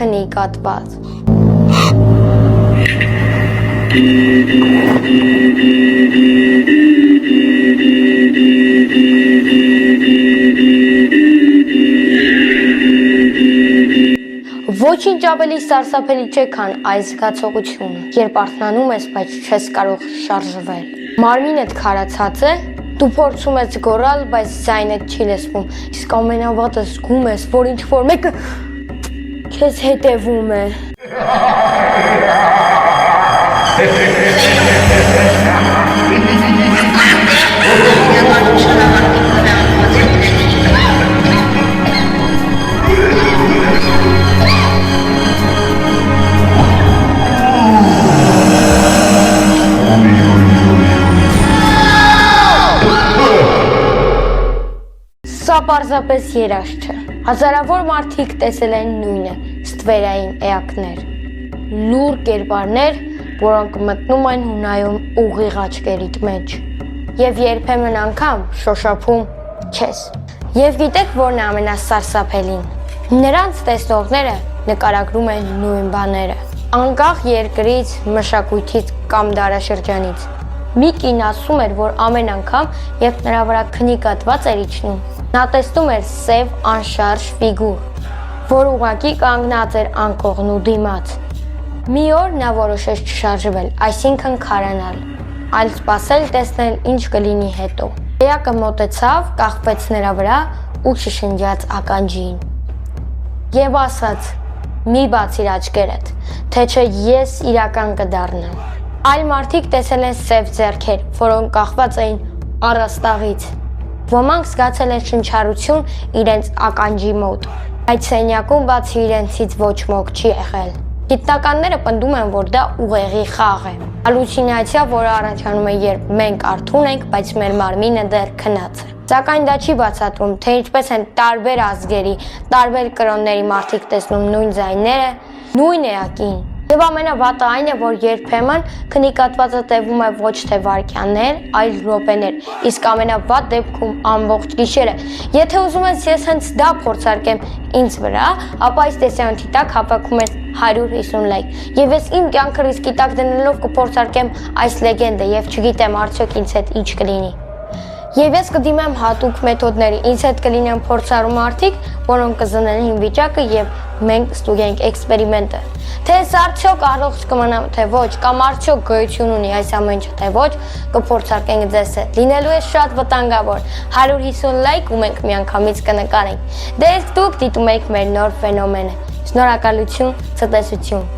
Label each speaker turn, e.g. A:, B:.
A: քնի կատված։ Ոչինչ ավելի սարսափելի չէ, քան այս զգացողությունը, երբ արթնանում ես, բայց չես կարող շարժվել։ Մարմինդ քարացած է, դու փորձում ես գոռալ, բայց ձայնդ չի լսվում, իսկ ամենավատը զգում ես, որ ինչ-որ մեկը քեզ հետևում է։ Սա պարզապես երազ չէ։ Հազարավոր մարդիկ տեսել են նույնը, ստվերային էակներ, լուր կերպարներ, որոնք մտնում են ու նայում ուղիղ աչքերիդ մեջ, եւ երբեմն անգամ շոշափում քեզ։ Եվ գիտեք, որն է ամենասարսափելին։ Նրանց տեսնողները նկարագրում են նույն բաները, անկախ երկրից, մշակույթից կամ դարաշրջանից։ Մի կին ասում էր, որ ամեն անգամ, երբ նրա վրա քնի կատված էր իջնում, նա տեսնում էր սև անշարժ ֆիգուր, որ ուղղակի կանգնած էր անկողն ու դիմաց։ Մի օր նա որոշեց չշարժվել, այսինքն քարանալ, այլ սպասել տեսնել ինչ կլինի հետո։ Էակը մոտեցավ, կախվեց նրա վրա ու շշնջաց ականջին։ Եվ ասաց. «Մի բացիր աչքերդ, թե չէ ես իրական կդառնամ»։ Այլ մարդիկ տեսել են սև ձեռքեր, որոնք կախված էին առաստաղից։ Ոմանք զգացել են շնչառություն իրենց ականջի մոտ, բայց սենյակում բացի իրենցից ոչ ոք չի եղել։ Գիտնականները պնդում են, որ դա ուղեղի խաղ է, հալյուցինացիա, որը առաջանում է, երբ մենք արթուն ենք, բայց մեր մարմինը դեռ քնած է։ Սակայն դա չի բացատրում, թե ինչպես են տարբեր ազգերի, տարբեր կրոնների մարդիկ տեսնում նույն ձայները, նույն էակին։ Եվ ամենավատը այն է, որ երբեմն քնի կատվածը տևում է ոչ թե վայրկյաններ, այլ րոպեներ, իսկ ամենավատ դեպքում ամբողջ գիշերը։ Եթե ուզում ես ես հենց դա փորձարկեմ ինձ վրա, ապա այս տեսանյութի տակ հավաքում ես 150 լայք։ Եվ ես իմ կյանքը ռիսկի տակ դնելով կփորձարկեմ այս լեգենդը եւ չգիտեմ արդյոք ինձ հետ ինչ կլինի։ Եվ ես կդիմեմ հատուկ մեթոդների, ինձ հետ կլինեն փորձառու մարդիկ, որոնք կզնեն իմ վիճակը եւ մենք ստուգենք էքսպերիմենտը։ Թե ես արդյոք առողջ կմնամ, թե ոչ, կամ արդյոք գոյություն ունի այս ամենը, թե ոչ, կփորձարկենք ձեզ հետ։ Լինելու է շատ վտանգավոր։ 150 լայք ու մենք միանգամից կնկարենք։ Դե դուք դիտում եք մեր նոր ֆենոմենը։ Շնորհակալություն, ցտեսություն։